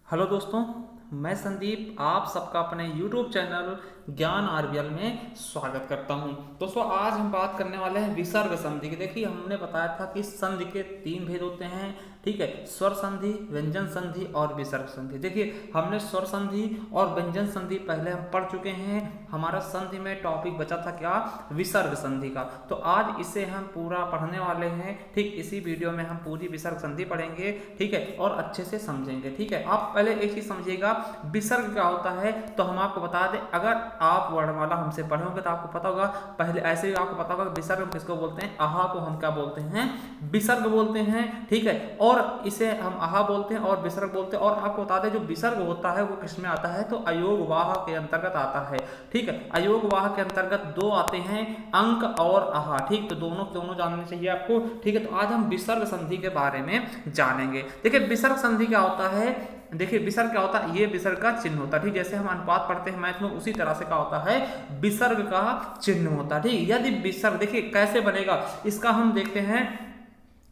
Hello दोस्तों, मैं संदीप आप सबका अपने YouTube चैनल ज्ञान आरबीएल में स्वागत करता हूं। दोस्तों, आज हम बात करने वाले हैं विसर्ग संधि की। देखिए, हमने बताया था कि संधि के तीन भेद होते हैं, ठीक है। स्वर संधि, व्यंजन संधि और विसर्ग संधि। देखिए, हमने स्वर संधि और व्यंजन संधि पहले हम पढ़ चुके हैं। हमारा संधि में टॉपिक बचा था क्या? विसर्ग संधि का। तो आज इसे हम पूरा पढ़ने वाले हैं, ठीक। इसी वीडियो में हम पूरी विसर्ग संधि पढ़ेंगे, ठीक है, और अच्छे से समझेंगे, ठीक है। आप पहले एक चीज समझिएगा, विसर्ग क्या होता है। तो हम आपको बता दें, अगर आप वर्णमाला हमसे पढ़े होंगे तो आपको पता होगा, पहले ऐसे ही आपको पता होगा विसर्ग किसको बोलते हैं। आहा को हम क्या बोलते हैं? विसर्ग बोलते हैं, ठीक है। और इसे हम आहा बोलते हैं और विसर्ग बोलते हैं। और आपको बता दें, जो विसर्ग होता है वो किसमें आता है? तो अयोग वाह के अंतर्गत आता है, ठीक है। अयोग वाह के अंतर्गत दो आते हैं, अंक और आहा, ठीक। तो दोनों जानने चाहिए आपको, ठीक है। तो आज हम विसर्ग संधि के बारे में जानेंगे। देखिए, विसर्ग संधि क्या होता है। देखिए, विसर्ग क्या होता है? ये विसर्ग का चिन्ह होता है, ठीक। जैसे हम अनुपात पढ़ते हैं मैथ में, उसी तरह से क्या होता है? विसर्ग का चिन्ह होता है, ठीक। यदि विसर्ग, देखिए कैसे बनेगा इसका हम देखते हैं।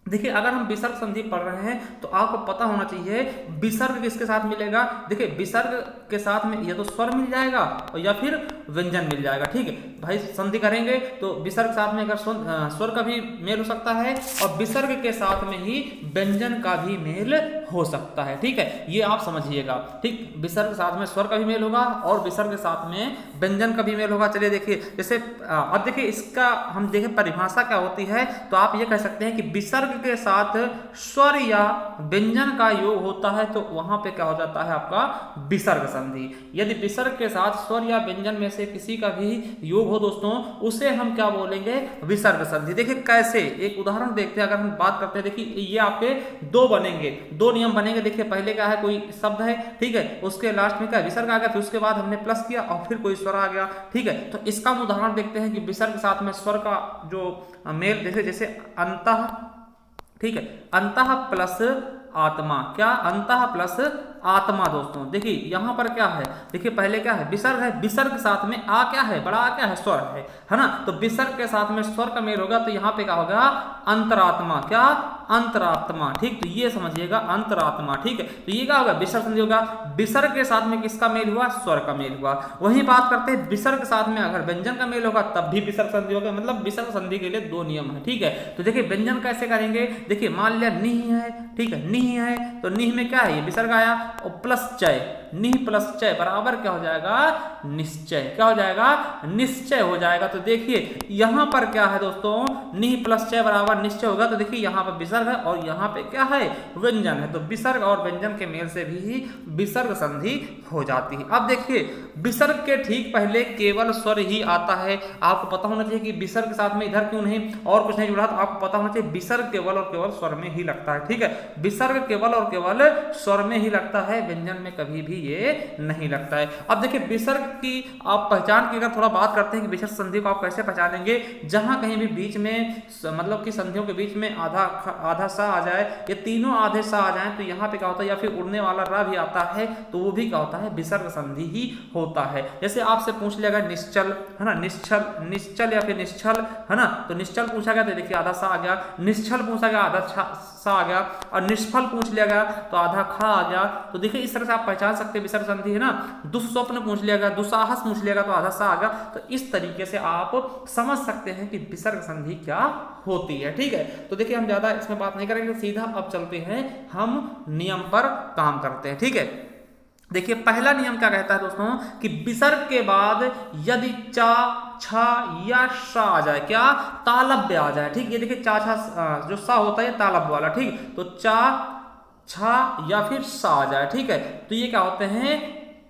देखिए, अगर हम विसर्ग संधि पढ़ रहे हैं तो आपको पता होना चाहिए विसर्ग किसके साथ मिलेगा। देखिए, विसर्ग के साथ में या तो स्वर मिल जाएगा और या फिर व्यंजन मिल जाएगा, ठीक है। भाई, संधि करेंगे तो विसर्ग साथ में अगर स्वर का भी मेल हो सकता है और विसर्ग के साथ में ही व्यंजन का भी मेल हो सकता है, ठीक है। ये आप समझिएगा, ठीक। विसर्ग के साथ में स्वर का भी मेल होगा और विसर्ग के साथ में व्यंजन का भी मेल होगा। चलिए देखिए, जैसे अब देखिए इसका हम देखें परिभाषा क्या होती है। तो आप ये कह सकते हैं कि विसर्ग के साथ स्वर या व्यंजन का योग होता है तो वहां पे क्या हो जाता है? आपका विसर्ग संधि। यदि विसर्ग के साथ स्वर या व्यंजन में से किसी का भी योग हो दोस्तों, उसे हम क्या बोलेंगे? विसर्ग संधि। देखिए कैसे, एक उदाहरण देखते हैं। अगर हम बात करते हैं, देखिए ये आपके दो बनेंगे, दो नियम बनेंगे। देखिए, पहले क्या है? कोई शब्द है, ठीक है, उसके लास्ट में क्या विसर्ग आ गया, फिर उसके बाद हमने प्लस किया और फिर कोई स्वर आ गया, ठीक है। तो इसका हम उदाहरण देखते हैं कि विसर्ग के साथ में स्वर का जो मेल, देखिए जैसे अंतः, ठीक है, अंतः प्लस आत्मा। क्या? अंतः प्लस आत्मा। दोस्तों देखिए यहां पर क्या है? देखिए पहले क्या है? विसर्ग है, विसर्ग के साथ में आ क्या है? बड़ा आ क्या है? स्वर है ना। तो विसर्ग के साथ में स्वर का मेल होगा तो यहां पे क्या होगा? अंतरात्मा। क्या? अंतरात्मा, ठीक। तो ये समझिएगा, अंतरात्मा, ठीक है। तो ये क्या होगा? विसर्ग संधि होगा। विसर्ग के साथ में किसका मेल हुआ? स्वर का मेल हुआ। वही बात करते हैं, विसर्ग के साथ में अगर व्यंजन का मेल होगा तब भी विसर्ग संधि होगा। मतलब विसर्ग संधि के लिए दो नियम है, ठीक है। तो देखिए व्यंजन कैसे करेंगे। देखिए, मान लिया निह है, ठीक है, निह है तो निह में क्या है? ये विसर्ग आया और प्लस चय, निह प्लस चय बराबर क्या हो जाएगा? निश्चय। क्या हो जाएगा? निश्चय हो जाएगा। तो देखिए यहां पर क्या है दोस्तों? निह प्लस चय बराबर निश्चय होगा। तो देखिए यहां पर विसर्ग है और यहां पे क्या है? व्यंजन है। तो विसर्ग और व्यंजन के मेल से भी विसर्ग संधि हो जाती है। अब देखिए, विसर्ग के ठीक पहले केवल स्वर ही आता है। आपको पता होना चाहिए कि विसर्ग के साथ में इधर क्यों नहीं और कुछ नहीं जुड़ा। तो आपको पता होना चाहिए विसर्ग केवल और केवल स्वर में ही लगता है, ठीक है। विसर्ग केवल और केवल स्वर में ही लगता है, व्यंजन में कभी भी ये नहीं लगता है। अब देखिए, विसर्ग की आप पहचान की अगर थोड़ा बात करते हैं कि विसर्ग संधि को आप कैसे पहचानेंगे। जहां कहीं भी बीच में, मतलब कि संधियों के बीच में आधा सा आ जाए या तीनों आधे सा आ जाए तो यहाँ पे क्या होता है? या फिर उड़ने वाला रा भी आता है तो वो भी क्या होता है? विसर्ग संधि ही होता है। जैसे आपसे पूछ लिया गया निश्चल, है ना, निश्चल, निश्चल या फिर निश्चल, है ना। तो निश्चल पूछा गया तो देखिए आधा सा आ गया, निश्चल पूछा गया आधा सा आ गया, और निष्फल पूछ लिया गया तो आधा खा आ गया। तो देखिए इस तरह से आप पहचान सकते हैं विसर्ग संधि, है ना। दुस्वप्न पूछ लिया गया, दुस्साहस पूछ लिया गया तो आधा सा आ गया। तो इस तरीके से आप समझ सकते हैं कि विसर्ग संधि क्या होती है, ठीक है। तो देखिए हम ज्यादा इसमें बात नहीं करेंगे, सीधा अब चलते हैं, हम नियम पर काम करते हैं, ठीक है। देखिए पहला नियम क्या कहता है दोस्तों कि विसर्ग के बाद यदि चा, छा या सा आ जाए, क्या? तालव्य आ जाए, ठीक। ये देखिए चा छा जो सा होता है तालव्य वाला, ठीक। तो चा, छा या फिर सा आ जाए, ठीक है। तो ये क्या होते हैं?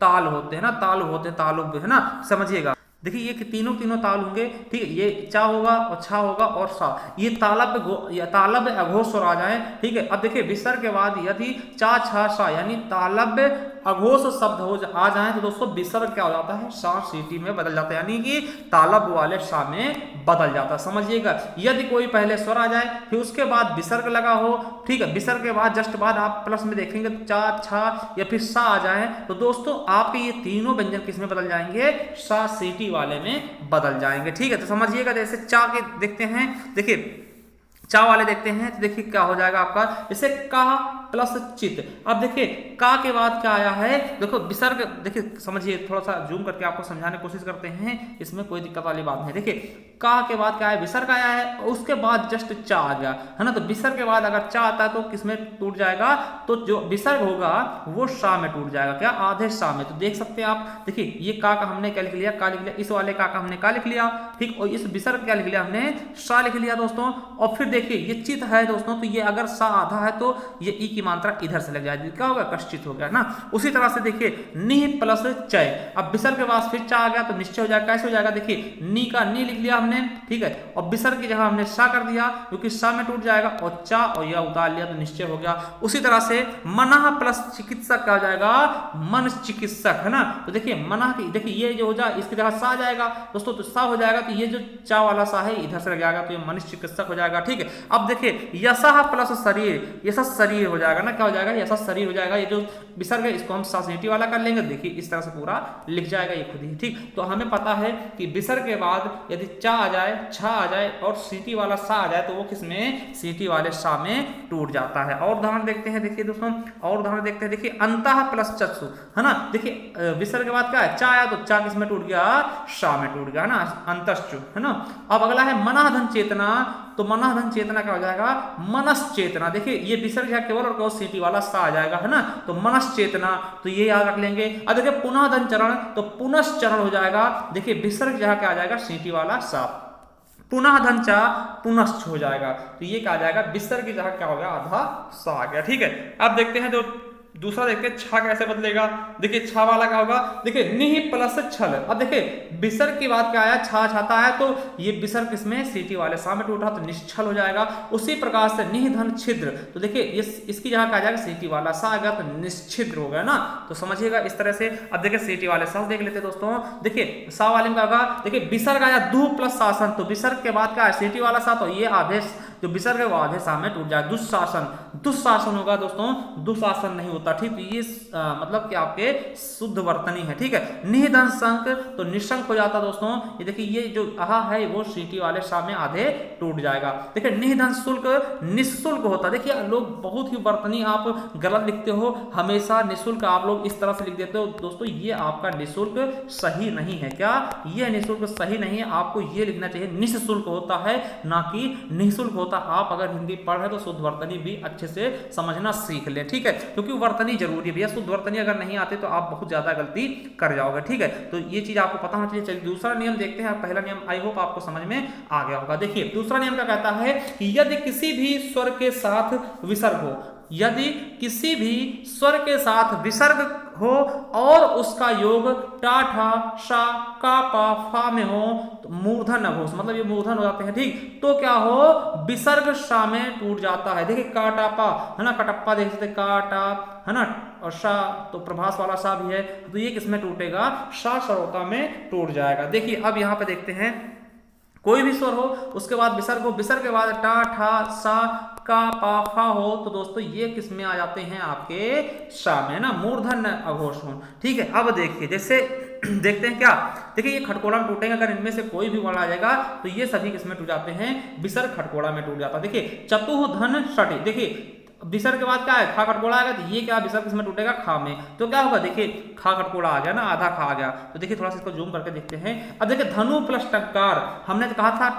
ताल होते हैं ना, ताल होते हैं, तालव्य, है ना। समझिएगा, देखिए ये तीनों ताल होंगे, ठीक है। ये चा होगा और छा होगा और सा, ये तालव्य अघोष स्वर आ जाए, ठीक है। अब देखिए विसर्ग के बाद यदि चा छा सा यानी तालव्य अघोष शब्द आ जाए तो दोस्तों विसर्ग क्या हो जाता है? सा सीटी में बदल जाता है, यानी कि तालव्य वाले सा में बदल जाता है। समझिएगा, यदि कोई पहले स्वर आ जाए फिर उसके बाद विसर्ग लगा हो, ठीक है, विसर्ग के बाद जस्ट बाद आप प्लस में देखेंगे तो चा, छा या फिर सा आ जाए तो दोस्तों आपके ये तीनों व्यंजन किस में बदल जाएंगे? सा सीटी वाले में बदल जाएंगे, ठीक है। तो समझिएगा, जैसे चा के देखते हैं, देखिए चा वाले देखते हैं तो देखिए क्या हो जाएगा आपका, जैसे का, प्लस चित। अब देखिए का के बाद क्या आया है, देखो विसर्ग, देखिए समझिए, थोड़ा सा जूम करके आपको समझाने की कोशिश करते हैं, इसमें कोई दिक्कत वाली बात नहीं। देखिए का के बाद क्या है, विसर्ग आया है, उसके बाद जस्ट चा आ गया है ना, तो विसर्ग के बाद अगर चा आता है तो किसमें टूट जाएगा, तो जो विसर्ग होगा वो शा में टूट जाएगा, क्या, आधे शा में। तो देख सकते हैं आप, देखिए ये का हमने क्या लिख लिया, का लिख लिया, इस वाले का हमने का लिख लिया, ठीक, और इस विसर्ग क्या लिख लिया हमने, शा लिख लिया दोस्तों। और फिर देखिए ये चित है दोस्तों, तो ये अगर सा आधा है तो ये ई की मात्रा इधर से लग जाएगी, क्या होगा, कश्चित हो गया ना। उसी तरह से देखिए निह प्लस चय, अब विसर्ग के बाद फिर चा आ गया तो निश्चय हो जाएगा, कैसे हो जाएगा, देखिए नी का नी लिख लिया हमने, ठीक है, और विसर्ग की जगह हमने सा कर दिया क्योंकि सा में टूट जाएगा, और चा और यह उतार लिया तो निश्चय हो गया। उसी तरह से मनः प्लस चिकित्सक क्या हो जाएगा, मन चिकित्सक, है ना। तो देखिए मनः की, देखिए ये जो हो जाए इसकी जगह सा आ जाएगा दोस्तों, तो सा हो जाएगा, तो ये जो चा वाला सा है इधर से लग जाएगा, तो ये मनुष्य चिकित्सक हो जाएगा, ठीक है। अब देखिए यशः प्लस शरीर, यशः शरीर हो जाएगा ना, क्या हो जाएगा, यशः शरीर हो जाएगा। ये जो विसर्ग है इसको हम सासिटी वाला कर लेंगे, देखिए इस तरह से पूरा लिख जाएगा ये खुद ही, ठीक। तो हमें पता है कि विसर्ग के बाद यदि चा आ जाए, छा आ जाए और सीटी वाला सा आ जाए तो वो किसमें, सीटी वाले सा में टूट जाता है। और उदाहरण देखते हैं, देखिए दोस्तों और उदाहरण देखते हैं, देखिए अंतः प्लस चक्षु, है ना, देखिए विसर्ग के बाद क्या है, चा आया तो चा किसमें टूट गया, शा में टूट गया ना, अंतश्चु, है ना। अब अगला है मनाधन चेतना, तो मनाधन चेतना क्या हो जाएगा, मनश्चेतना, देखिए ये विसर्ग है केवल और केवल सीटी वाला सा आ जाएगा, है ना, तो मनश्चेतना, तो ये याद रख लेंगे। अब देखिए पुनःधन चरण, तो पुनश्चरण हो जाएगा, देखिए विसर्ग जहां क्या आ जाएगा, सीटी वाला सा, पुनः धन चा पुनश्च हो जाएगा, तो ये क्या आ जाएगा, विसर्ग की जगह क्या हो गया, आधा सा आ गया, ठीक है। अब देखते हैं जो दूसरा, देखते हैं छा कैसे बदलेगा। देखिए छा वाला क्या होगा, देखिए निह प्लस छल, अब देखिए विसर्ग की बात क्या आया, छा छाता है तो ये विसर्ग किसमें, सीटी वाले सा में टूटा तो निश्चल हो जाएगा। उसी प्रकार से निह धन छिद्र, तो देखिए इसकी जगह क्या आ जाएगा, सीटी वाला सा आ गया तो निश्चिद्र हो गया ना, तो समझिएगा इस तरह से। अब देखिए सीटी वाले सा देख लेते दोस्तों, देखिए सा वाले में क्या होगा, देखिए विसर्ग आया दु प्लस शासन, तो विसर्ग के बाद क्या है, सीटी वाला सा, तो ये आदेश जो विसर्ग है वो आधे सा में टूट जाए, दुशासन, दुशासन होगा दोस्तों, दुशासन नहीं होता, ठीक। तो ये मतलब कि आपके शुद्ध वर्तनी है, ठीक है। निधन संक, तो निशंक हो जाता दोस्तों, ये देखिए ये जो आहा है वो सीटी वाले सा में आधे टूट जाएगा। देखिए निधन शुल्क निःशुल्क होता, देखिए लोग बहुत ही वर्तनी आप गलत लिखते हो, हमेशा निःशुल्क आप लोग इस तरह से लिख देते हो दोस्तों, ये आपका निःशुल्क सही नहीं है, क्या, ये निःशुल्क सही नहीं है, आपको ये लिखना चाहिए निःशुल्क होता है, ना कि निःशुल्क होता। आप अगर हिंदी पढ़ रहे तो शुद्ध वर्तनी भी अच्छे से समझना सीख ले, ठीक है, क्योंकि वर्तनी जरूरी है भैया, शुद्ध वर्तनी अगर नहीं आते तो आप बहुत ज्यादा गलती कर जाओगे, ठीक है। तो ये चीज आपको पता होना चाहिए। चलिए दूसरा नियम देखते हैं, पहला नियम आई होप आपको समझ में आ गया होगा। देखिए दूसरा नियम क्या कहता है कि यदि किसी भी स्वर के साथ विसर्ग हो, यदि किसी भी स्वर के साथ विसर्ग हो और उसका योग टा ठा शा का पा फा में हो, तो मूर्धन अघोष, मतलब ये मूर्धन हो जाते हैं, ठीक, तो क्या हो, विसर्ग शा में टूट जाता है। देखिए काटा पा, है ना, कटप्पा देख सकते, काटा, है ना, और शा तो प्रभास वाला शा भी है, तो ये किसमें टूटेगा, शा श्रोता में टूट जाएगा। देखिए अब यहाँ पे देखते हैं, कोई भी स्वर हो उसके बाद विसर्ग हो, विसर्ग के बाद टा ठा सा का पा फा हो, तो दोस्तों ये किस में आ जाते हैं, आपके शा में ना, मूर्धन अघोष हो, ठीक है। अब देखिए जैसे देखते हैं क्या, देखिए ये खटकोड़ा में टूटेंगे, अगर इनमें से कोई भी वर्ण आ जाएगा तो ये सभी किसमें टूट जाते हैं, विसर्ग खटकोड़ा में टूट जाता है। देखिए चतुर्धन षटि, देखिए विसर्ग के बाद क्या है, खा खटकोड़ा आएगा, तो ये क्या विसर्ग किसमें टूटेगा, खा में, तो क्या होगा, देखिए खा खटकोड़ा आ गया ना, आधा खा आ गया। तो देखिए थोड़ा सा इसको जूम करके देखते हैं। अब देखिए धनु प्लस टंकार, हमने तो कहा था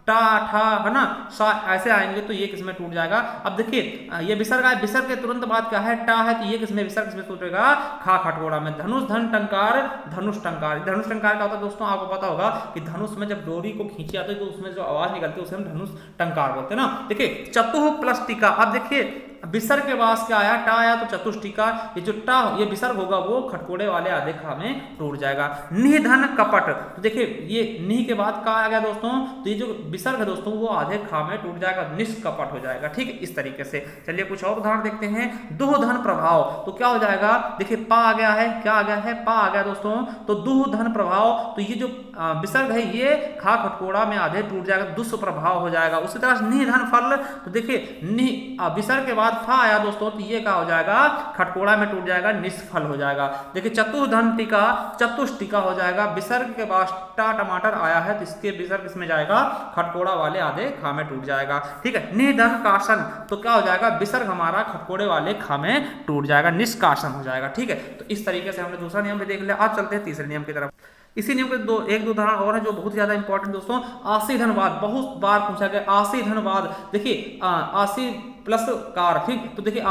टा ठा, है ना, सा ऐसे आएंगे तो ये किसमें टूट जाएगा। अब देखिए ये विसर्ग आए, विसर्ग के तुरंत बाद क्या है, टा है, तो ये किसमें, विसर्ग किसमें टूटेगा, खा खटकोड़ा में। धनुष धन टंकार, धनुष टंकार, धनुष टंकार क्या होता है दोस्तों, आपको पता होगा कि धनुष में जब डोरी को खींची जाती है तो उसमें जो आवाज निकलती है उसे हम धनुष टंकार बोलते हैं ना। देखिए चतुः प्लस टीका, अब देखिए विसर्ग के बाद क्या आया, टा आया, तो चतुष्टिका, ये जो टा ये विसर्ग होगा वो खटकोड़े वाले आधे खा में टूट जाएगा। निधन कपट, तो देखिए ये निह के बाद का आ गया दोस्तों, तो ये जो विसर्ग है दोस्तों वो आधे खा में टूट जाएगा, निष्कपट हो जाएगा, ठीक है, इस तरीके से। चलिए कुछ और उदाहरण देखते हैं। दुहधन प्रभाव, तो क्या हो जाएगा, देखिए पा आ गया है, क्या आ गया है, पा आ गया दोस्तों, तो दुहधन प्रभाव, तो ये जो विसर्ग है ये खा खटकोड़ा में आधे टूट जाएगा, दुष्प्रभाव हो जाएगा। उसी तरह निधन फल, तो देखिए विसर्ग के बाद बाद फा आया दोस्तों तो ये क्या हो जाएगा, खटकोड़ा में टूट जाएगा, निष्फल हो जाएगा। देखिए चतुर्धन टिका चतुष्टिका हो जाएगा। विसर्ग के बाद टा टमाटर आया है तो इसके विसर्ग किसमें जाएगा, खटकोड़ा वाले आधे खा में टूट जाएगा। ठीक है, निधन काशन तो क्या हो जाएगा, विसर्ग हमारा खटकोड़े वाले खा में टूट जाएगा, निष्कासन हो जाएगा। ठीक है, तो इस तरीके से हमने दूसरा नियम भी देख लिया। अब चलते हैं तीसरे नियम की तरफ। इसी नियम के एक दो उदाहरण और है जो बहुत ज्यादा इंपॉर्टेंट दोस्तों। आशी धनवाद बहुत बार पूछा गया, आशी धनवाद। देखिए आशी प्लस कार, ठीक, तो देखिए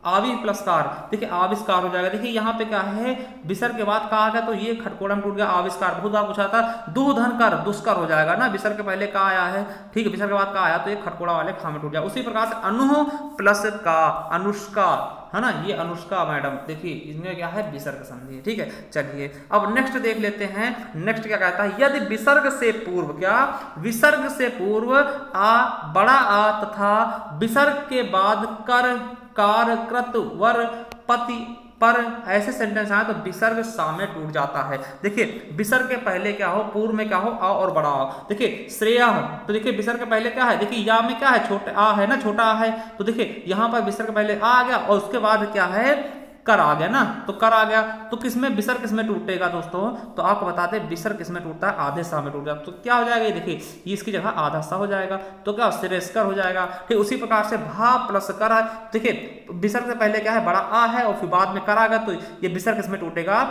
आवी प्लस कार, देखिए आविष्कार हो जाएगा। देखिए यहाँ पे क्या है, विसर्ग के बाद का आ गया तो ये खटकोड़ा में टूट गया, आविष्कार बहुत बार पूछा था। दुधन कर दुष्कर हो जाएगा ना, विसर्ग के पहले का आया है, ठीक है, विसर्ग के बाद का आया तो ये खटकोड़ा वाले खा में टूट जाएगा। उसी प्रकार से अनु प्लस का अनुष्का है ना, ये अनुष्का मैडम, देखिए इसमें क्या है, विसर्ग संधि है। ठीक है, चलिए अब नेक्स्ट देख लेते हैं। नेक्स्ट क्या कहता है, यदि विसर्ग से पूर्व, क्या विसर्ग से पूर्व आ बड़ा आ तथा विसर्ग के बाद कर कार कृत वर पति पर ऐसे सेंटेंस आए तो विसर्ग सा में टूट जाता है। देखिए विसर्ग के पहले क्या हो, पूर्व में क्या हो, आ और बड़ा आ। देखिए श्रेया, तो देखिए विसर्ग के पहले क्या है, देखिए या में क्या है, छोटा आ है ना, छोटा आ है, तो देखिए यहाँ पर विसर्ग पहले आ गया और उसके बाद क्या है, कर आ गया ना, तो कर आ गया तो किसमें, विसर्ग किसमें टूटेगा दोस्तों, तो आपको बताते हैं विसर्ग किसमें टूटता है, आधे सा में टूट जाता है। तो क्या हो जाएगा, ये देखिए ये इसकी जगह आधा सा हो जाएगा, तो क्या श्रेयस्कर हो जाएगा। ठीक, उसी प्रकार से भा प्लस कर, देखिए विसर्ग से पहले क्या है, बड़ा आ है और फिर बाद में कर आ गया तो ये विसर्ग किसमें टूटेगा,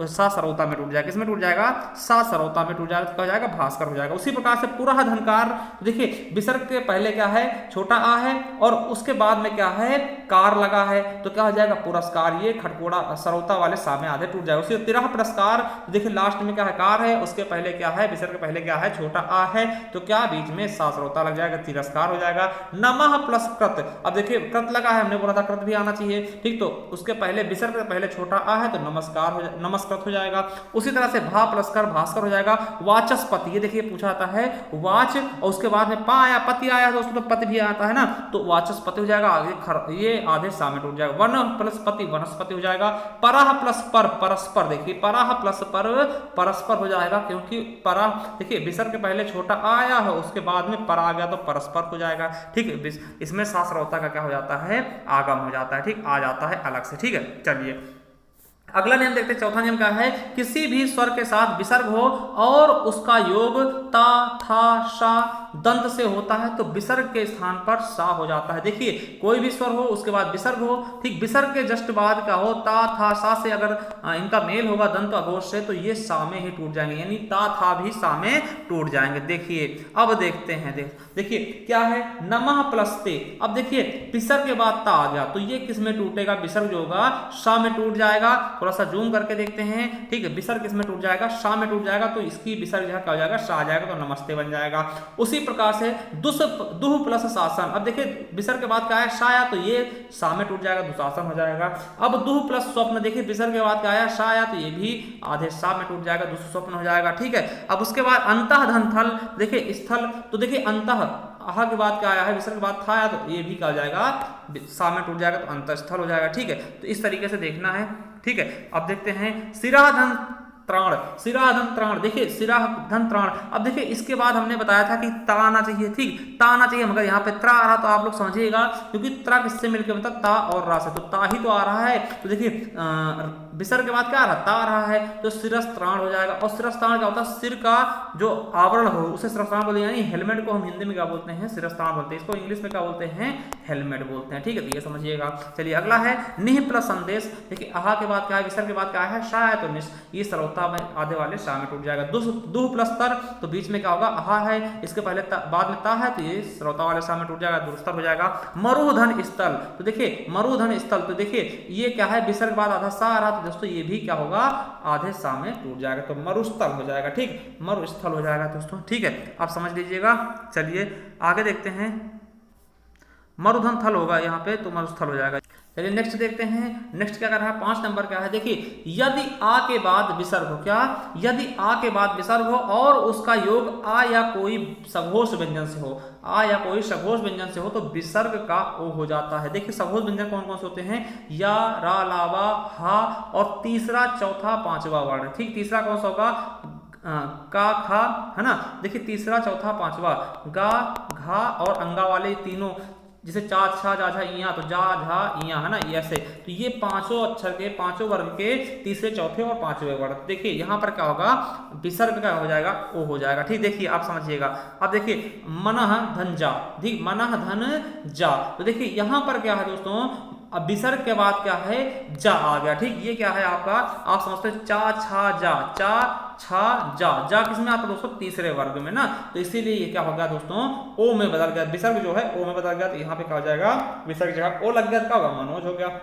सा सरौता में टूट जाएगा। किसमें टूट जाएगा, सा सरौता में टूट जाएगा, तो क्या हो जाएगा, भास्कर हो जाएगा। उसी प्रकार से पूरा धनकार, देखिए विसर्ग के पहले क्या है, छोटा आ है और उसके बाद में क्या है, कार लगा है, तो क्या हो जाएगा, पुरस्कार, ये खटकोड़ा सरौता वाले सामने आधे टूट जाएगा। उसी तिरह पुरस्कार, देखिए लास्ट में क्या है, कार है, उसके पहले क्या है, विसर्ग के पहले क्या है, छोटा आ है, तो क्या बीच में सा सरौता लग जाएगा, तिरस्कार हो जाएगा। नमः प्लस कृत, अब देखिए कृत लगा है, हमने बोला था कृत भी आना चाहिए, ठीक, तो उसके पहले विसर्ग के पहले छोटा आ है तो नमस्कार हो नमस्कृत हो जाएगा। उसी तरह से भा प्लस कर भास्कर हो जाएगा। वाचस्पति, ये देखिए पूछा आता है वाच और उसके बाद में पा आया, पति आया दोस्तों, तो पति भी आता है ना, तो वाचस्पति हो जाएगा, आगे ये आधे सा में टूट जाएगा। वन प्लस पति वनस्पति हो जाएगा। पराह प्लस पर परस्पर, देखिए पराह प्लस पर परस्पर हो जाएगा, क्योंकि परा, देखिए विसर्ग के पहले छोटा आया है उसके बाद में पर आ गया तो परस्पर हो जाएगा। ठीक है, इसमें सा सरौता का क्या हो जाता है, आगम हो जाता है, ठीक, आ जाता है अलग से। ठीक है, चलिए अगला नियम देखते हैं। चौथा नियम क्या है, किसी भी स्वर के साथ विसर्ग हो और उसका योग ता था शा दंत से होता है तो विसर्ग के स्थान पर सा हो जाता है। देखिए कोई भी स्वर हो उसके बाद विसर्ग हो, ठीक, विसर्ग के जस्ट बाद क्या हो, ता था सा से अगर इनका मेल होगा दंत अघोष से तो ये सा में ही टूट जाएंगे, यानी ता था भी सा में टूट जाएंगे। देखिए अब देखते हैं, देखिए क्या है, नमः प्लस ते, अब देखिए विसर्ग के बाद ता आ गया तो ये किस में टूटेगा, विसर्ग जो होगा सा में टूट जाएगा। थोड़ा सा जूम करके देखते हैं, ठीक है, विसर्ग किसमें टूट जाएगा, सा में टूट जाएगा, तो इसकी विसर्ग क्या हो जाएगा, सा आ जाएगा, तो नमस्ते बन जाएगा। उसी प्रकार से दुह प्लस शासन, अब देखिए विसर्ग के बाद क्या है, सा आया तो ये सा में टूट जाएगा, दुशासन हो जाएगा। अब दुह प्लस स्वप्न, देखिए विसर्ग के बाद क्या आया, सा आया तो ये भी आधे सा में टूट जाएगा, दुस्वप्न हो जाएगा। ठीक है, अब उसके बाद अंतः धन थल, देखिए स्थल, तो देखिए अंतः आहा के बाद क्या आया है, विसर्ग के बाद था आया तो ये भी क्या हो जाएगा, सा में टूट जाएगा, तो अंतस्थल हो जाएगा। ठीक है, तो इस तरीके से देखना है। ठीक है, अब देखते हैं सिराधन त्राण, सिराधन त्राण, देखिए सिराधन त्राण, अब देखिए इसके बाद हमने बताया था कि ता आना चाहिए, ठीक, ता आना चाहिए, मगर यहाँ पे त्रा आ रहा तो आप लोग समझिएगा, क्योंकि त्रा किससे मिलकर मतलब ता और रा से, तो ता ही तो आ रहा है, तो देखिए विसर्ग के बाद क्या आ रहा, ता आ रहा है, तो सिरस त्राण हो जाएगा। और सिरस त्राण क्या होता है, सिर का जो आवरण हो उसे सिरस त्राण बोलते हैं, यानी हेलमेट को हम हिंदी में क्या बोलते हैं, सिरस त्राण बोलते हैं, इसको इंग्लिश में क्या बोलते हैं, हेलमेट बोलते हैं। ठीक है, तो ये समझिएगा। चलिए अगला है निह प्लस संदेश, देखिए आहा के बाद क्या है, विसर्ग के बाद क्या है, शा है, तो निश, ये सरौता में आधे वाले शा में टूट जाएगा। दुह प्लस तर, तो बीच में क्या होगा, आहा है, इसके पहले बाद में ता है, तो ये सरौता वाले शा में टूट जाएगा, दुरुस्तर हो जाएगा। मरुधन स्थल, तो देखिए मरुधन स्थल, तो देखिए ये क्या है, विसर्ग के बाद आधा सा आ रहा, तो दोस्तों ये भी क्या होगा, आधे सा में टूट जाएगा, तो मरुस्थल हो जाएगा। ठीक, मरुस्थल हो जाएगा दोस्तों। ठीक है, आप समझ लीजिएगा। चलिए आगे देखते हैं, मरुधन थल होगा यहाँ पे, तो मरुस्थल हो जाएगा। चलिए नेक्स्ट देखते हैं, नेक्स्ट क्या कर रहा है, 5 नंबर क्या है, देखिए यदि आ के बाद विसर्ग हो, क्या, यदि आ के बाद विसर्ग हो और उसका योग आ या कोई सघोष व्यंजन से हो, आ या कोई सघोष व्यंजन से हो तो विसर्ग का ओ हो जाता है। देखिए सघोष व्यंजन कौन कौन से होते हैं, या, रा, लावा, हा और तीसरा चौथा पांचवा वर्ण। ठीक, तीसरा कौन सा होगा, का, खा, है ना, देखिए तीसरा चौथा पांचवा, गा, घा और अंगा वाले तीनों जैसे चा छा जा झा इया, तो जा झा इया है ना, ऐसे। तो ये पांचों अक्षर के पांचों वर्ग के तीसरे चौथे और पांचवें वर्ग। देखिए यहाँ पर क्या होगा, विसर्ग क्या हो जाएगा, ओ हो जाएगा। ठीक, देखिए आप समझिएगा। अब देखिए मनः धन जा, ठीक, मनः धन जा। तो देखिए यहाँ पर क्या है दोस्तों, अब विसर्ग के बाद क्या है, जा आ गया। ठीक, ये क्या है आपका, आप समझते हैं चा छा जा, चा छा जा, जा किस में आता है दोस्तों, तीसरे वर्ग में ना। तो इसीलिए ये क्या हो गया दोस्तों, ओ में बदल गया, विसर्ग जो है ओ में बदल गया। तो यहाँ पे क्या हो जाएगा, विसर्ग जगह ओ लग गया, क्या होगा, मनोज हो गया।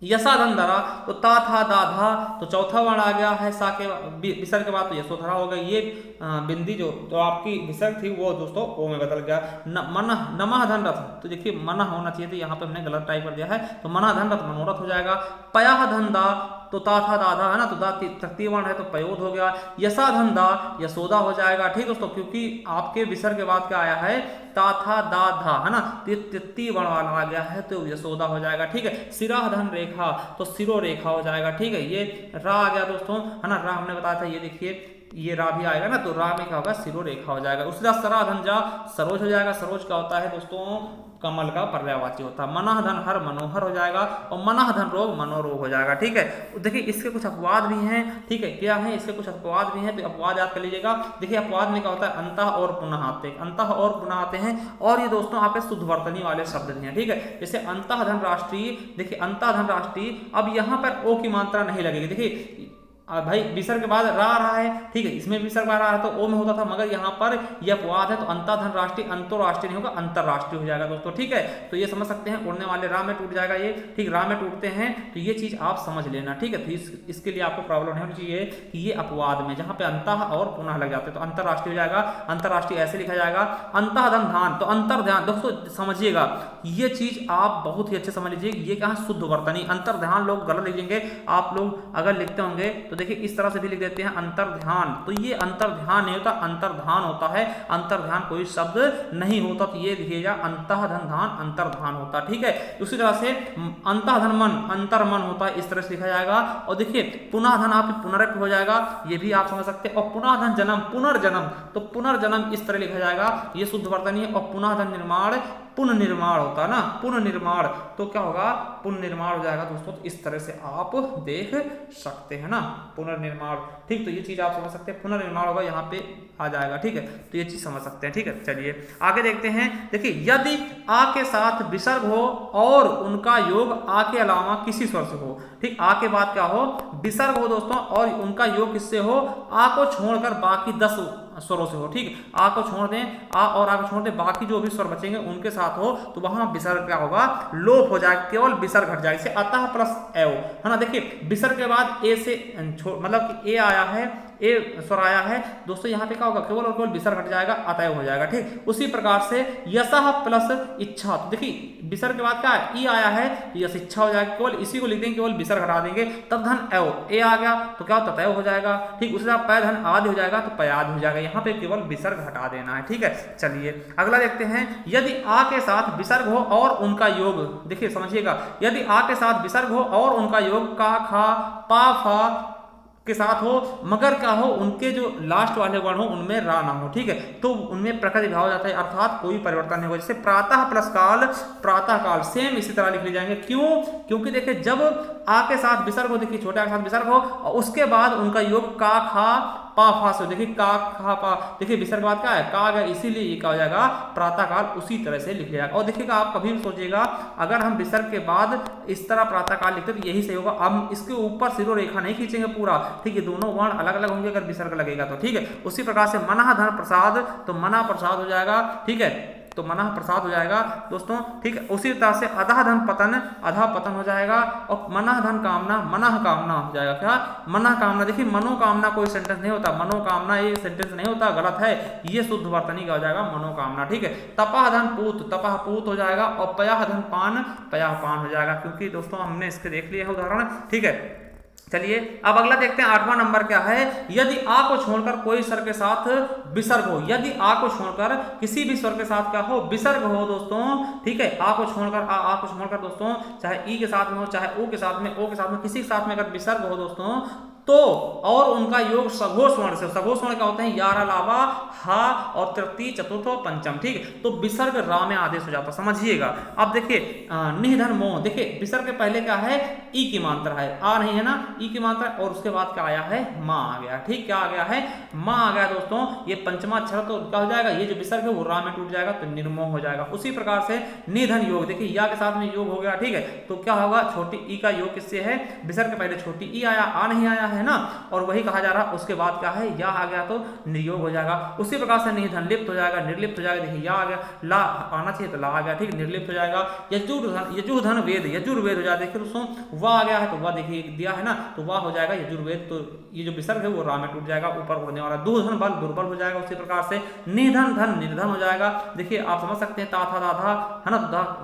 यसा धन धरा, तो ता था दा धा, तो चौथा वर्ण आ गया है सा के विसर्ग के बाद, तो यशोधरा हो गया। ये बिंदी जो आपकी विसर्ग थी वो दोस्तों ओ में बदल गया। मन नमः धन रथ, तो देखिए मना होना चाहिए, तो यहाँ पे हमने गलत टाइप कर दिया है, तो मना धन रथ मनोरथ हो जाएगा। पया धन दा, तो ता था दाधा है ना, तो दा तृतीय वर्ण है तो पयोद हो गया। यसा धन दा, यशोदा हो जाएगा। ठीक दोस्तों, क्योंकि आपके विसर्ग के बाद क्या आया है, ता था दा धा है ना, तो तृतीय वर्ण वाला आ गया है, तो यशोदा हो जाएगा। ठीक है, सिरा धन रेखा, तो सिरो रेखा हो जाएगा। ठीक है, ये रा आ गया दोस्तों है ना, रा हमने बताया था, ये देखिए ये रा भी आएगा ना, तो रा में क्या होगा, सिरो रेखा हो जाएगा। उसके बाद सरा धन जा, सरोज हो जाएगा। सरोज क्या होता है दोस्तों, कमल का पर्यायवाची होता है। मनाह धन हर, मनोहर हो जाएगा। और मनाह धन रोग, मनोरोग हो जाएगा। ठीक है, देखिए इसके कुछ अपवाद भी हैं। ठीक है, क्या है, इसके कुछ अपवाद भी हैं, तो अपवाद याद कर लीजिएगा। देखिए अपवाद में क्या होता है, अंतः और पुनः आते हैं, अंतः और पुनः आते हैं। और ये दोस्तों आपके शुद्धवर्तनी वाले शब्द भी हैं। ठीक है, जैसे अंतः धन राष्ट्रीय, देखिए अंतः धन राष्ट्रीय, अब यहाँ पर ओ की मात्रा नहीं लगेगी। देखिए भाई विसर्ग के बाद रा रहा है, ठीक है, इसमें विसर्ग आ रहा है तो ओ में होता था, मगर यहाँ पर यह अपवाद है, तो अंतः धन राष्ट्रीय, अंतरराष्ट्रीय नहीं होगा, अंतरराष्ट्रीय हो जाएगा दोस्तों। ठीक है, तो ये समझ सकते हैं, उड़ने वाले रा में टूट जाएगा ये। ठीक, रा में टूटते हैं, तो ये चीज आप समझ लेना। ठीक है, तो इसके लिए आपको प्रॉब्लम नहीं होनी चाहिए कि ये अपवाद में जहां पे अंतः और पुनः लग जाते हैं, तो अंतरराष्ट्रीय हो जाएगा। अंतरराष्ट्रीय ऐसे लिखा जाएगा, अंतः धन धान, तो अंतर ध्यान दोस्तों समझिएगा, ये चीज आप बहुत ही अच्छे समझ लीजिए, ये क्या है, शुद्ध वर्तनी। अंतर ध्यान लोग गलत लिखेंगे, आप लोग अगर लिखते होंगे तो देखिए इस तरह से भी लिख देते हैं अंतर ध्यान, तो ये अंतर ध्यान नहीं होता, अंतर्धान होता है। अंतर ध्यान कोई शब्द नहीं होता, तो ये लिखिएगा अंतः धन धान, अंतर्धान होता है। ठीक है, उसी तरह से अंतः धन मन, अंतर मन होता है, इस तरह से लिखा जाएगा। और देखिए पुनः धन आप पुनरक हो जाएगा, ये भी आप समझ सकते हैं। और पुनः धन जन्म, पुनर्जन्म, तो पुनर्जन्म इस तरह लिखा जाएगा, ये शुद्ध वर्तनी है। और पुनः धन निर्माण, पुनर्निर्माण होता है ना, पुनर्निर्माण, तो क्या होगा, पुनर्निर्माण हो जाएगा दोस्तों। तो इस तरह से आप देख सकते हैं ना, पुनर्निर्माण। ठीक, तो ये चीज आप समझ सकते हैं, पुनर्निर्माण होगा, यहाँ पे आ जाएगा। ठीक है, तो ये चीज समझ सकते हैं। ठीक है, चलिए आगे देखते हैं। देखिए यदि आ के साथ विसर्ग हो और उनका योग आ के अलावा किसी स्वर से हो, ठीक, आ के बाद क्या हो, विसर्ग हो दोस्तों, और उनका योग किससे हो, आ को छोड़कर बाकी 10 स्वरों से हो। ठीक, आ को छोड़ दें, आ और आ को छोड़ दें, बाकी जो भी स्वर बचेंगे उनके साथ हो, तो वहां विसर्ग क्या होगा, लोप हो जाएगा, केवल विसर्ग हट जाएगा। जैसे अतः प्लस एव है ना, देखिए विसर्ग के बाद ए से मतलब कि ए आया है, ए स्वर आया है दोस्तों, यहाँ पे क्या होगा, केवल और केवल विसर्ग हट जाएगा, अतएव हो जाएगा। ठीक, उसी प्रकार से यशः प्लस इच्छा, तो देखिए विसर्ग के बाद क्या है, ई आया है, तो यश इच्छा हो जाएगा, केवल इसी को लिख देंगे, केवल विसर्ग हटा देंगे, तब धन एव, ए आ गया तो क्या ततएव हो जाएगा। ठीक, उसके बाद पै धन आदि हो जाएगा, तो पयाद हो जाएगा, यहाँ पे केवल विसर्ग हटा देना है। ठीक है, चलिए अगला देखते हैं। यदि आ के साथ विसर्ग हो और उनका योग, देखिए समझिएगा, यदि आ के साथ विसर्ग हो और उनका योग का खा पा फा के साथ हो, मगर क्या हो, उनके जो लास्ट वाले वर्ण हो उनमें रा ना हो। ठीक है, तो उनमें प्रकृति भाव हो जाता है, अर्थात कोई परिवर्तन नहीं होगा। जैसे प्रातः प्लस काल, प्रातः काल, सेम इसी तरह लिख ले जाएंगे। क्यों, क्योंकि देखिए जब आ के साथ विसर्ग हो, देखिए छोटे आ के साथ विसर्ग हो और उसके बाद उनका योग का खा पा फा से, देखिए का खा पा, देखिए विसर्ग बाद क्या है, का आ गया, इसीलिए ये क्या हो जाएगा, प्रातः काल, उसी तरह से लिख जाएगा। और देखिएगा आप कभी भी सोचिएगा, अगर हम विसर्ग के बाद इस तरह प्रातः काल लिखते तो यही सही होगा। हम इसके ऊपर सिरो रेखा नहीं खींचेंगे पूरा। ठीक है, दोनों वर्ण अलग अलग होंगे अगर विसर्ग लगेगा तो। ठीक है, उसी प्रकार से मनः धन प्रसाद, तो मना प्रसाद हो जाएगा। ठीक है, तो मनः प्रसाद हो जाएगा दोस्तों। ठीक है, उसी तरह से अधः धन पतन, अधा पतन हो जाएगा। और मनः धन कामना, मनः कामना हो जाएगा। क्या, मनः कामना, देखिए मनोकामना कोई सेंटेंस नहीं होता, मनोकामना ये सेंटेंस नहीं होता, गलत है, ये शुद्ध वर्तनी का हो जाएगा मनोकामना। ठीक है, तपः धन पूत, तपः पूत हो जाएगा। और पयाह धन पान, पयाह पान हो जाएगा, क्योंकि दोस्तों हमने इसके देख लिए है उदाहरण। ठीक है, चलिए अब अगला देखते हैं। 8वां नंबर क्या है, यदि आ को छोड़कर कोई स्वर के साथ विसर्ग हो, यदि आ को छोड़कर किसी भी स्वर के साथ क्या हो, विसर्ग हो दोस्तों। ठीक है, आ को छोड़कर, आ को छोड़कर दोस्तों, चाहे ई के साथ में हो, चाहे ओ के साथ में, ओ के साथ में, किसी के साथ में अगर विसर्ग हो दोस्तों, तो और उनका योग सघोष वर्ण से, सघोष वर्ण क्या होते हैं, यार अलावा हा और तृतीय चतुर्थ और पंचम, ठीक है। तो विसर्ग रा में आदेश हो जाता, समझिएगा। अब देखिए निधन मोह, देखिए विसर्ग के पहले क्या है, ई की मात्रा है, आ नहीं है ना, ई की मात्रा, और उसके बाद क्या आया है, माँ आ गया, ठीक, क्या आ गया है, माँ आ गया दोस्तों। ये पंचमा अक्षर तो क्या हो जाएगा, ये जो विसर्ग है वो रा में टूट जाएगा, तो निर्मोह हो जाएगा। उसी प्रकार से निधन योग, देखिए या के साथ में योग हो गया, ठीक है। तो क्या होगा, छोटी ई का योग किससे है, विसर्ग के पहले छोटी ई आया, आ नहीं आया है ना, और वही कहा जा रहा, उसके बाद क्या है, या आ गया तो नियोग हो जाएगा। उसी प्रकार से निधन लिप्त हो जाएगा, निर्लिप्त हो जाएगा, देखिए या आ गया, ला आना चाहिए तो ला आ गया, ठीक, निर्लिप्त हो जाएगा। यजुर्धन वेद, यजुर्वेद हो जाएगा, देखिए दोस्तों वाह आ गया है तो वाह देखिए दिया है ना, तो वाह हो जाएगा यजुर्वेद, तो ये जो विसर्ग है वो रा में टूट जाएगा, ऊपर उड़ने वाला। दूधन बल, दुर्बल हो जाएगा। उसी प्रकार से निधन धन, निर्धन हो जाएगा। देखिए आप समझ सकते हैं, ता था दाधा है ना,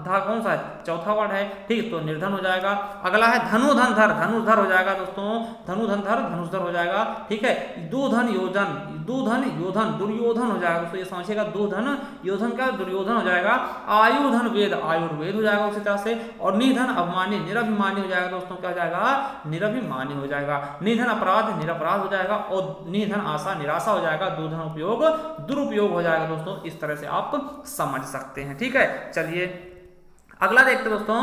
धा कौन सा है, चौथा वर्ड है, ठीक, तो निर्धन हो जाएगा। अगला है धनुधन धर, धनुधर हो जाएगा दोस्तों, धनुधन धर, धनुधर हो जाएगा, ठीक है। दूधन योजन, दूधन योधन, दुर्योधन हो जाएगा दोस्तों, ये समझिएगा, दूधन योधन का दुर्योधन हो जाएगा। आयुधन वेद, आयुर्वेद हो जाएगा उसी तरह से। और निधन अभिमानी, निरभिमानी हो जाएगा दोस्तों, क्या हो जाएगा, निरभिमानी हो जाएगा। निधन अपराध, निरपराध हो जाएगा। और निधन आशा, निराशा हो जाएगा। दूधन उपयोग, दुरुपयोग हो जाएगा दोस्तों। इस तरह से आप समझ सकते हैं, ठीक है। चलिए अगला देखते दोस्तों,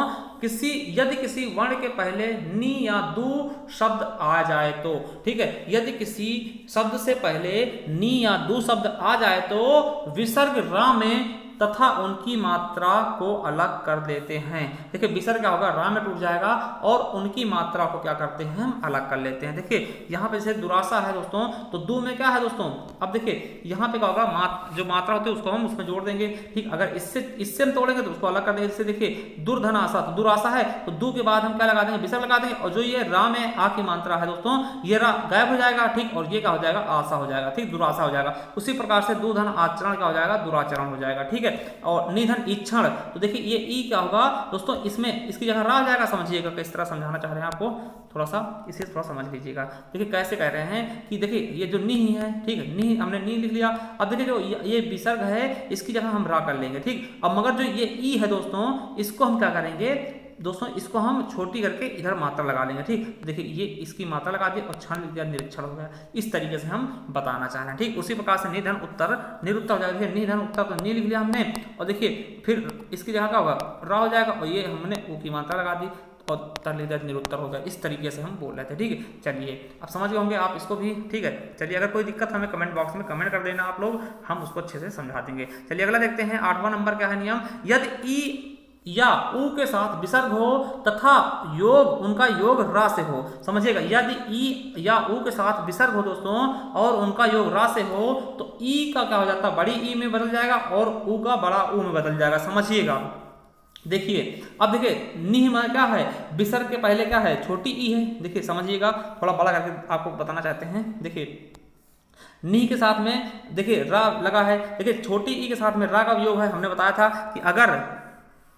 यदि किसी वर्ण के पहले नी या दू शब्द आ जाए तो, ठीक है, यदि किसी शब्द से पहले नी या दू शब्द आ जाए तो विसर्ग रा में तथा उनकी मात्रा को अलग कर देते हैं। देखिए विसर्ग क्या होगा, रा में टूट जाएगा, और उनकी मात्रा को क्या करते हैं, हम अलग कर लेते हैं। देखिए यहाँ पे जैसे दुरासा है दोस्तों, तो दू में क्या है दोस्तों, अब देखिए यहाँ पे क्या होगा, जो मात्रा होती है उसको हम उसमें जोड़ देंगे, ठीक। अगर इससे हम तोड़ेंगे तो उसको अलग कर देंगे। जैसे देखिए दुर्धनाशा, तो दुरासा है, तो दू के बाद हम क्या लगा देंगे, विसर्ग लगा देंगे, और जो ये रा में आ की मात्रा है दोस्तों, ये रा गायब हो जाएगा, ठीक, और ये क्या हो जाएगा, आशा हो जाएगा, ठीक, दुराशा हो जाएगा। उसी प्रकार से दूधन आचरण क्या हो जाएगा, दुराचरण हो जाएगा, ठीक है। और निधन इच्छण, तो देखिए ये ई क्या होगा दोस्तों, इसमें इसकी जगह रा आ जाएगा, समझिएगा किस तरह समझाना चाह रहे हैं आपको, थोड़ा सा इसे थोड़ा समझ लीजिएगा। देखिए कैसे कह रहे हैं कि देखिए ये जो नी है, ठीक है, नी हमने नी लिख लिया। अब देखिए जो ये विसर्ग है इसकी जगह हम रा कर लेंगे, ठीक। अब मगर जो ये ई है दोस्तों, इसको हम क्या करेंगे दोस्तों, इसको हम छोटी करके इधर मात्रा लगा लेंगे, ठीक। देखिए ये इसकी मात्रा लगा दी और क्षण लिख दिया, निरीक्षण हो गया। इस तरीके से हम बताना चाह रहे हैं, ठीक। उसी प्रकार से निधन उत्तर, निरुत्तर हो जाएगा। देखिए निधन उत्तर तो नी लिख लिया हमने, और देखिए फिर इसकी जगह क्या होगा, रा हो जाएगा, और ये हमने ऊ की मात्रा लगा दी और उत्तर लिख दिया, निरुत्तर हो गया। इस तरीके से हम बोल रहे थे, ठीक है। चलिए अब समझ गए होंगे आप इसको भी, ठीक है। चलिए अगर कोई दिक्कत हमें कमेंट बॉक्स में कमेंट कर देना आप लोग, हम उसको अच्छे से समझा देंगे। चलिए अगला देखते हैं, 8वां नंबर क्या है नियम, यदि ई या ऊ के साथ विसर्ग हो तथा योग, उनका योग रा से हो, समझिएगा, यदि ई या ऊ के साथ विसर्ग हो दोस्तों और उनका योग रा से हो, तो ई का क्या हो जाता है, बड़ी ई में बदल जाएगा, और ऊ का बड़ा ऊ में बदल जाएगा, समझिएगा। देखिए अब देखिए निह में क्या है, विसर्ग के पहले क्या है, छोटी ई है, देखिए समझिएगा, थोड़ा बड़ा करके आपको बताना चाहते हैं। देखिए नी के साथ में देखिए रा लगा है, देखिए छोटी ई के साथ में रा का योग है। हमने बताया था कि अगर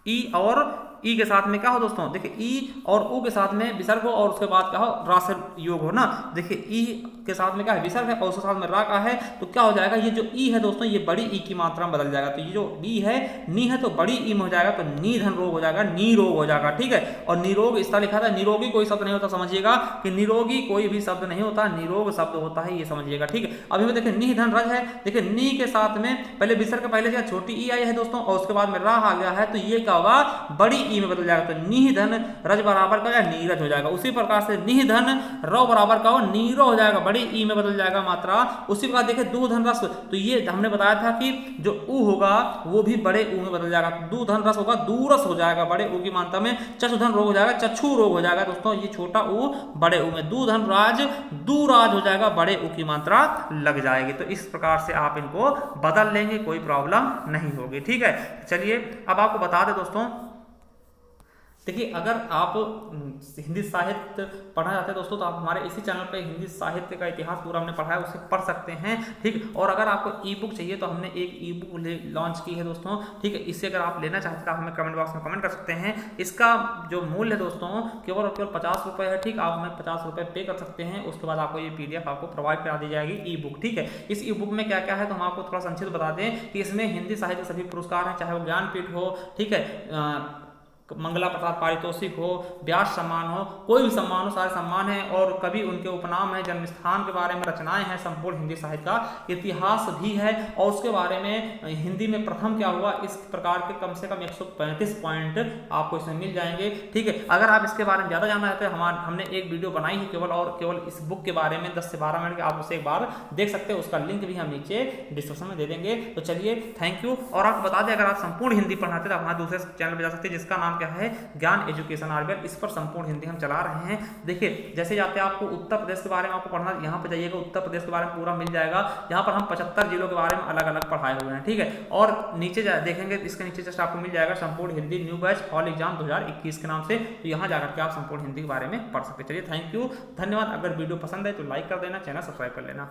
ई और ई के साथ में क्या हो दोस्तों, देखिए ई और ऊ के साथ में विसर्ग हो और उसके बाद क्या हो, रा से योग हो ना। देखिए ई के साथ में क्या है, विसर्ग है, और उसके साथ में रा का है, तो क्या हो जाएगा, ये जो ई है दोस्तों, ये बड़ी ई की मात्रा में बदल जाएगा। तो ये जो ई है, नी है, तो बड़ी ई में हो जाएगा, तो निधन रोग हो जाएगा, नी रोग हो जाएगा, ठीक है। और निरोग इस तरह लिखा था, निरोगी कोई शब्द नहीं होता, समझिएगा कि निरोगी कोई भी शब्द नहीं होता, निरोग शब्द होता है, ये समझिएगा, ठीक है। अभी में देखिए निधन रज है, देखिए नी के साथ में पहले विसर्ग के पहले क्या छोटी ई आई है दोस्तों, और उसके बाद में रा आ गया है, तो ये क्या होगा, बड़ी ई में बदल जाएगा, तो निधन रज बराबर का नीरज हो जाएगा। उसी प्रकार से निधन रो बराबर का नीरो हो जाएगा, बड़ी ई में बदल जाएगा मात्रा। उसी प्रकार देखिए दूधन रस, तो ये हमने बताया था कि जो ऊ होगा वो भी बड़े ऊ में बदल जाएगा, दूधन रस होगा दूरस हो जाएगा, बड़े ऊ की मात्रा में। चक्षुधन रोग हो जाएगा, चक्षु रोग हो जाएगा दोस्तों, ये छोटा ऊ बड़े ऊ में। दूधन राज दूराज हो जाएगा, बड़े ऊ की मात्रा लग जाएगी। तो इस प्रकार से आप इनको बदल लेंगे, कोई प्रॉब्लम नहीं होगी, ठीक है। चलिए अब आपको बता दें दोस्तों, देखिए अगर आप हिंदी साहित्य पढ़ना चाहते हैं दोस्तों, तो आप हमारे इसी चैनल पे हिंदी साहित्य का इतिहास पूरा हमने पढ़ा है, उसे पढ़ सकते हैं, ठीक। और अगर आपको ई बुक चाहिए तो हमने एक ई बुक लॉन्च की है दोस्तों, ठीक है। इसे अगर आप लेना चाहते हैं तो आप हमें कमेंट बॉक्स में कमेंट कर सकते हैं। इसका जो मूल्य है दोस्तों केवल और केवल 50 रुपये है, ठीक। आप हमें 50 रुपये पे कर सकते हैं, उसके बाद आपको ये PDF आपको प्रोवाइड करा दी जाएगी, ई बुक, ठीक है। इस ई बुक में क्या क्या है तो हम आपको थोड़ा संक्षिप्त बता दें कि इसमें हिंदी साहित्य सभी पुरस्कार हैं, चाहे वो ज्ञानपीठ हो, ठीक है, मंगला प्रसाद पारितोषिक हो, व्यास सम्मान हो, कोई भी सम्मान हो, सारे सम्मान हैं। और कभी उनके उपनाम है, जन्म स्थान के बारे में रचनाएं हैं, संपूर्ण हिंदी साहित्य का इतिहास भी है। और उसके बारे में हिंदी में प्रथम क्या हुआ, इस प्रकार के कम से कम 135 पॉइंट आपको इसमें मिल जाएंगे। ठीक है, अगर आप इसके बारे में ज़्यादा जानना है तो हमने एक वीडियो बनाई है केवल और केवल इस बुक के बारे में 10 से 12 मिनट के, आप उसे एक बार देख सकते हो। उसका लिंक भी हम नीचे डिस्क्रिप्शन में दे देंगे। तो चलिए, थैंक यू। और आपको बता दें, अगर आप संपूर्ण हिंदी पढ़ना चाहते हैं तो हमारे दूसरे चैनल पर जा सकते हैं, जिसका नाम क्या है, ज्ञान एजुकेशन आरबीएल। इस पर संपूर्ण हिंदी हम चला रहे हैं। देखिए, जैसे जाते हैं आपको उत्तर प्रदेश के बारे में आपको पढ़ना, यहाँ पे जाइएगा, उत्तर प्रदेश के बारे में पूरा मिल जाएगा। यहाँ पर हम 75 जिलों के बारे में अलग अलग पढ़ाए हुए हैं। ठीक है, और नीचे देखेंगे, इसके नीचे जस्ट आपको मिल जाएगा संपूर्ण Hindi new batch fall exam 2021 के नाम से। तो यहाँ जाकर के आप संपूर्ण हिंदी के बारे में पढ़ सकते हैं। चलिए, थैंक यू, धन्यवाद। अगर वीडियो पसंद है तो लाइक कर देना, चैनल सब्सक्राइब कर लेना।